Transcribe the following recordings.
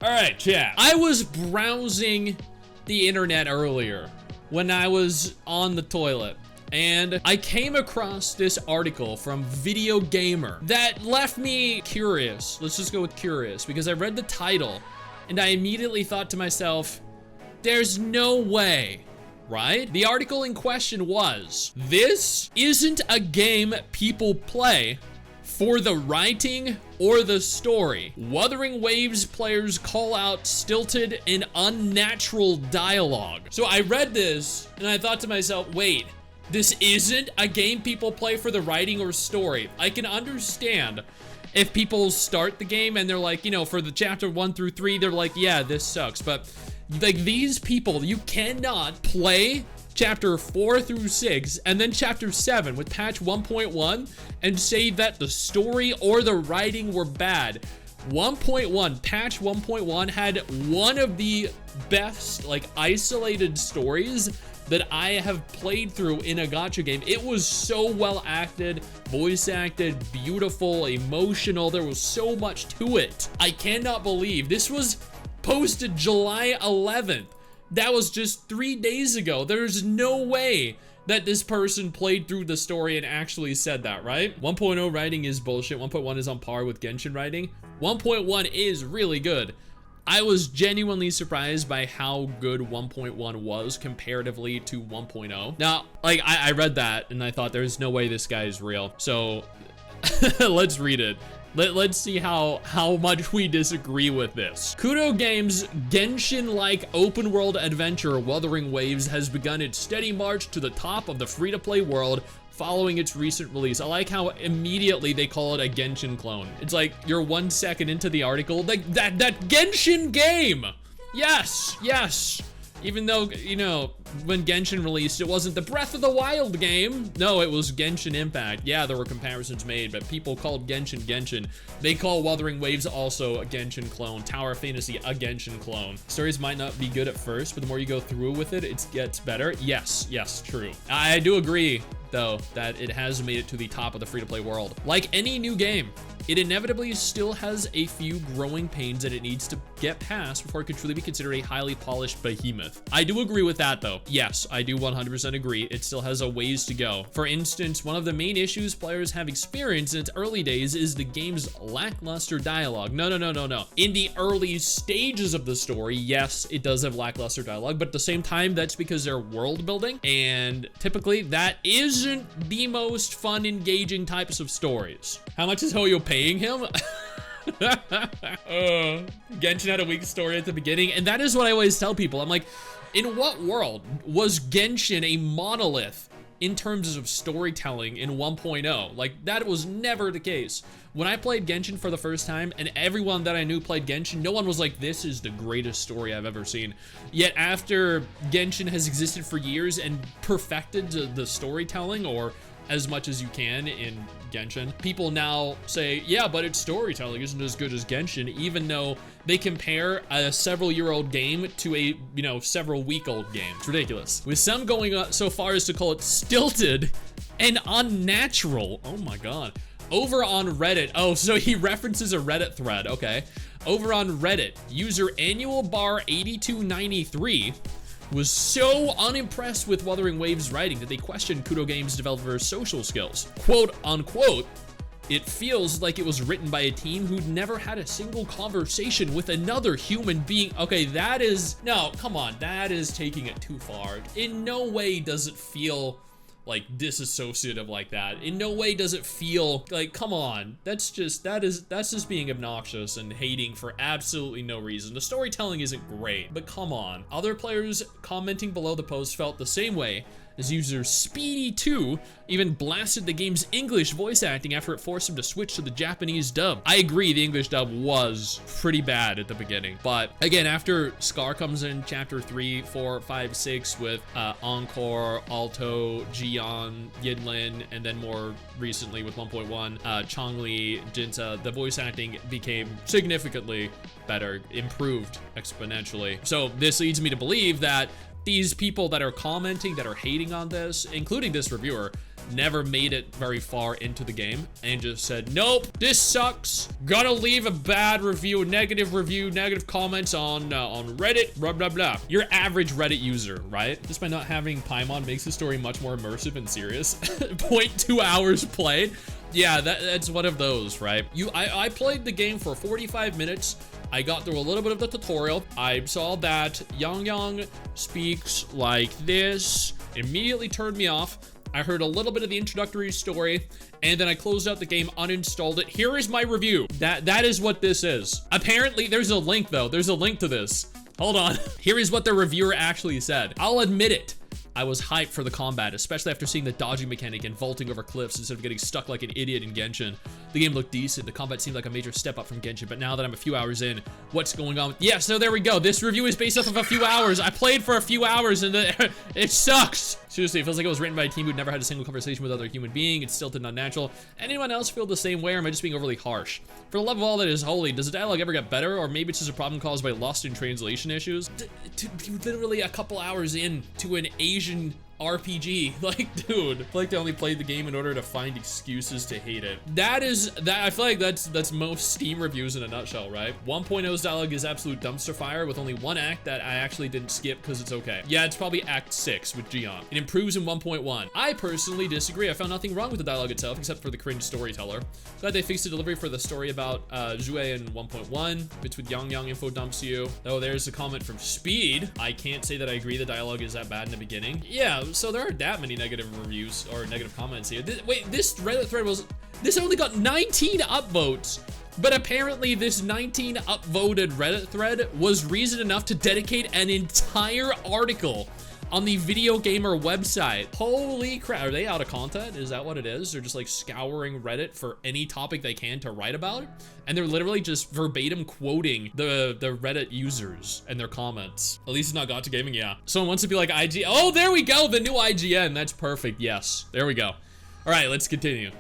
All right, chat. I was browsing the internet earlier when I was on the toilet, and I came across this article from Video Gamer that left me curious. Let's just go with curious, because I read the title and I immediately thought to myself, there's no way, right? The article in question was, this isn't a game people play for the writing or the story. Wuthering Waves players call out stilted and unnatural dialogue. So I read this and I thought to myself, wait, this isn't a game people play for the writing or story. I can understand if people start the game and they're like, you know, for the chapter 1 through 3, they're like, yeah, this sucks. But like these people, you cannot play chapter 4 through 6 and then chapter 7 with patch 1.1 and say that the story or the writing were bad. 1.1, patch 1.1 had one of the best like isolated stories that I have played through in a gacha game. It was so well acted, voice acted, beautiful, emotional. There was so much to it. I cannot believe this was posted July 11th. That was just 3 days ago. There's no way that this person played through the story and actually said that, right? 1.0 writing is bullshit. 1.1 is on par with Genshin writing. 1.1 is really good. I was genuinely surprised by how good 1.1 was comparatively to 1.0. Now, like, I read that and I thought there's no way this guy is real. So let's read it. Let's see how much we disagree with this. Kudo Games' Genshin-like open-world adventure Wuthering Waves has begun its steady march to the top of the free-to-play world following its recent release. I like how immediately they call it a Genshin clone. It's like you're 1 second into the article, like that Genshin game. Yes, yes. Even though, you know, when Genshin released, it wasn't the Breath of the Wild game. No, it was Genshin Impact. Yeah, there were comparisons made, but people called Genshin Genshin. They call Wuthering Waves also a Genshin clone. Tower of Fantasy, a Genshin clone. Stories might not be good at first, but the more you go through with it, it gets better. Yes, yes, true. I do agree, though, that it has made it to the top of the free-to-play world. Like any new game, it inevitably still has a few growing pains that it needs to get past before it can truly be considered a highly polished behemoth. I do agree with that, though. Yes, I do 100% agree. It still has a ways to go. For instance, one of the main issues players have experienced in its early days is the game's lackluster dialogue. No. In the early stages of the story, yes, it does have lackluster dialogue, but at the same time, that's because they're world building, and typically that isn't the most fun, engaging types of stories. How much is Hoyo paying him? Genshin had a weak story at the beginning, and that is what I always tell people. I'm like, in what world was Genshin a monolith in terms of storytelling in 1.0? Like, that was never the case. When I played Genshin for the first time, and everyone that I knew played Genshin, no one was like, this is the greatest story I've ever seen. Yet after Genshin has existed for years and perfected the storytelling, or as much as you can in Genshin, people now say, yeah, but its storytelling isn't as good as Genshin, even though they compare a several-year-old game to a, you know, several-week-old game. It's ridiculous. With some going so far as to call it stilted and unnatural. Oh my god. Over on Reddit, oh, so he references a Reddit thread, okay. Over on Reddit, user annualbar8293 was so unimpressed with Wuthering Waves' writing that they questioned Kudo Games developers' social skills. Quote unquote, it feels like it was written by a team who'd never had a single conversation with another human being. Okay, that is, no, come on, that is taking it too far. In no way does it feel like disassociative like that. In no way does it feel like, come on, that's just being obnoxious and hating for absolutely no reason. The storytelling isn't great, but come on. Other players commenting below the post felt the same way, as user Speedy2 even blasted the game's English voice acting after it forced him to switch to the Japanese dub. I agree, the English dub was pretty bad at the beginning, but again, after Scar comes in chapter 3, 4, 5, 6 with Encore, Alto, Jian, Yinlin, and then more recently with 1.1, Chongli, Jinta, the voice acting became significantly better, improved exponentially. So this leads me to believe that these people that are commenting, that are hating on this, including this reviewer, never made it very far into the game and just said, nope, this sucks. Gotta leave a bad review, negative comments on Reddit, blah, blah, blah. Your average Reddit user, right? Just by not having Paimon makes the story much more immersive and serious. 0.2 hours played. Yeah, that's one of those, right? I played the game for 45 minutes. I got through a little bit of the tutorial. I saw that Yang speaks like this. Immediately turned me off. I heard a little bit of the introductory story, and then I closed out the game, uninstalled it. Here is my review. That is what this is. Apparently, there's a link, though. There's a link to this. Hold on. Here is what the reviewer actually said. I'll admit it. I was hyped for the combat, especially after seeing the dodging mechanic and vaulting over cliffs instead of getting stuck like an idiot in Genshin. The game looked decent. The combat seemed like a major step up from Genshin, but now that I'm a few hours in, what's going on? Yeah, so there we go. This review is based off of a few hours. I played for a few hours and it sucks. Seriously, it feels like it was written by a team who'd never had a single conversation with other human being. It's stilted and unnatural. Anyone else feel the same way, or am I just being overly harsh? For the love of all that is holy, does the dialogue ever get better, or maybe it's just a problem caused by lost in translation issues? Literally a couple hours in to an Asian RPG, like, dude, I feel like they only played the game in order to find excuses to hate it. I feel like that's most Steam reviews in a nutshell, right? 1.0's dialogue is absolute dumpster fire with only one act that I actually didn't skip because it's okay. Yeah, it's probably Act 6 with Gion. It improves in 1.1. I personally disagree. I found nothing wrong with the dialogue itself except for the cringe storyteller. Glad they fixed the delivery for the story about Zhue in 1.1. Bits with Yang info dumps you. Oh, there's a comment from Speed. I can't say that I agree the dialogue is that bad in the beginning. Yeah, so there aren't that many negative reviews or negative comments here. This Reddit thread this only got 19 upvotes, but apparently this 19 upvoted Reddit thread was reason enough to dedicate an entire article on the Video Gamer website. Holy crap, are they out of content? Is that what it is? They're just like scouring Reddit for any topic they can to write about, and they're literally just verbatim quoting the Reddit users and their comments. At least it's not got to gaming, yeah. Someone wants to be like IG. Oh, there we go, the new IGN. That's perfect, yes. There we go. All right, let's continue.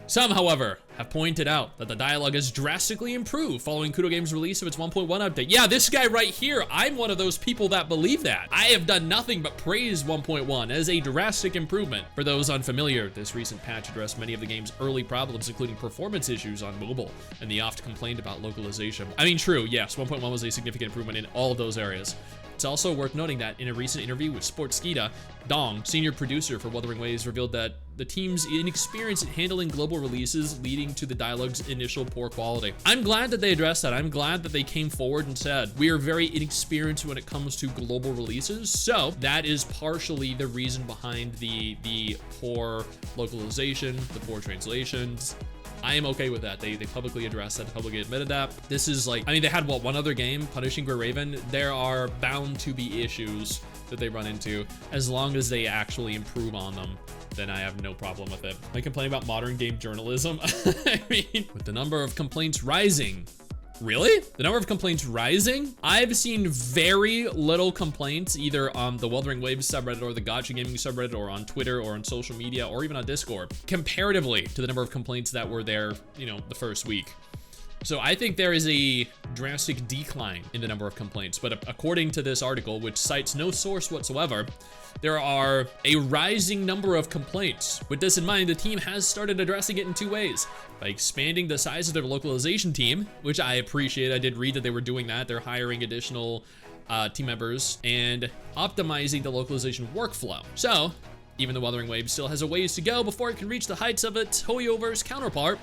Some, however, have pointed out that the dialogue has drastically improved following Kudo Games' release of its 1.1 update. Yeah, this guy right here, I'm one of those people that believe that. I have done nothing but praise 1.1 as a drastic improvement. For those unfamiliar, this recent patch addressed many of the game's early problems, including performance issues on mobile and the oft complained about localization. I mean, true, yes, 1.1 was a significant improvement in all of those areas. It's also worth noting that in a recent interview with Sportskita, Dong, senior producer for Wuthering Waves, revealed that the team's inexperience in handling global releases leading to the dialogue's initial poor quality. I'm glad that they addressed that. I'm glad that they came forward and said, we are very inexperienced when it comes to global releases. So that is partially the reason behind the poor localization, the poor translations. I am okay with that. They publicly addressed that, publicly admitted that. This is like, I mean, they had what, one other game, Punishing Grey Raven. There are bound to be issues that they run into. As long as they actually improve on them, then I have no problem with it. I complain about modern game journalism. I mean, with the number of complaints rising. Really? The number of complaints rising? I've seen very little complaints either on the Wuthering Waves subreddit or the Gacha Gaming subreddit or on Twitter or on social media or even on Discord comparatively to the number of complaints that were there, you know, the first week. So I think there is a drastic decline in the number of complaints, but according to this article, which cites no source whatsoever, there are a rising number of complaints. With this in mind, the team has started addressing it in two ways. By expanding the size of their localization team, which I appreciate. I did read that they were doing that. They're hiring additional team members and optimizing the localization workflow. So, even the Wuthering Waves still has a ways to go before it can reach the heights of its Hoyoverse counterpart.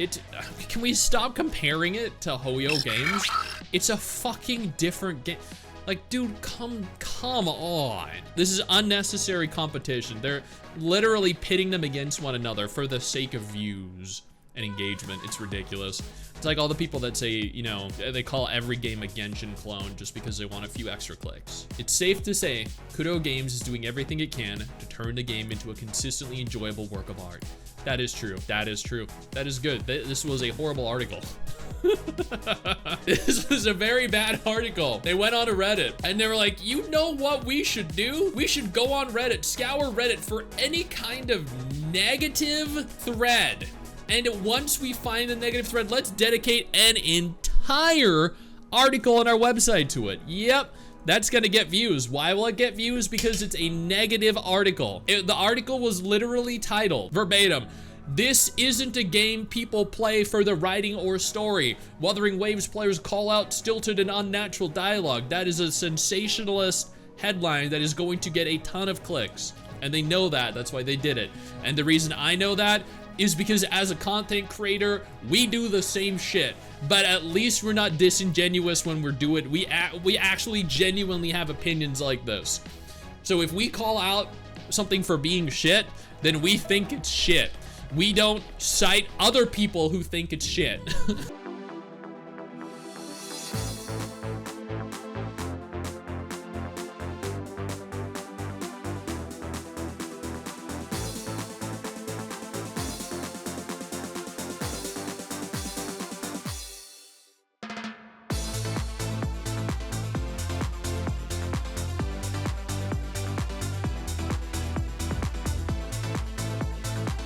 Can we stop comparing it to Hoyo games? It's a fucking different game. Like, dude, come on. This is unnecessary competition. They're literally pitting them against one another for the sake of views and engagement. It's ridiculous. It's like all the people that say, you know, they call every game a Genshin clone just because they want a few extra clicks. It's safe to say Kudo Games is doing everything it can to turn the game into a consistently enjoyable work of art. That is true. That is true. That is good. This was a horrible article. This was a very bad article. They went on to Reddit and they were like, you know what we should do? We should go on Reddit, scour Reddit for any kind of negative thread. And once we find the negative thread, let's dedicate an entire article on our website to it. Yep, That's gonna get views. Why will it get views? Because it's a negative article. The article was literally titled, verbatim, "This isn't a game people play for the writing or story. Wuthering Waves players call out stilted and unnatural dialogue." That is a sensationalist headline that is going to get a ton of clicks. And they know that. That's why they did it. And the reason I know that is because as a content creator, we do the same shit. But at least we're not disingenuous when we're doing it. We actually genuinely have opinions like this. So if we call out something for being shit, then we think it's shit. We don't cite other people who think it's shit.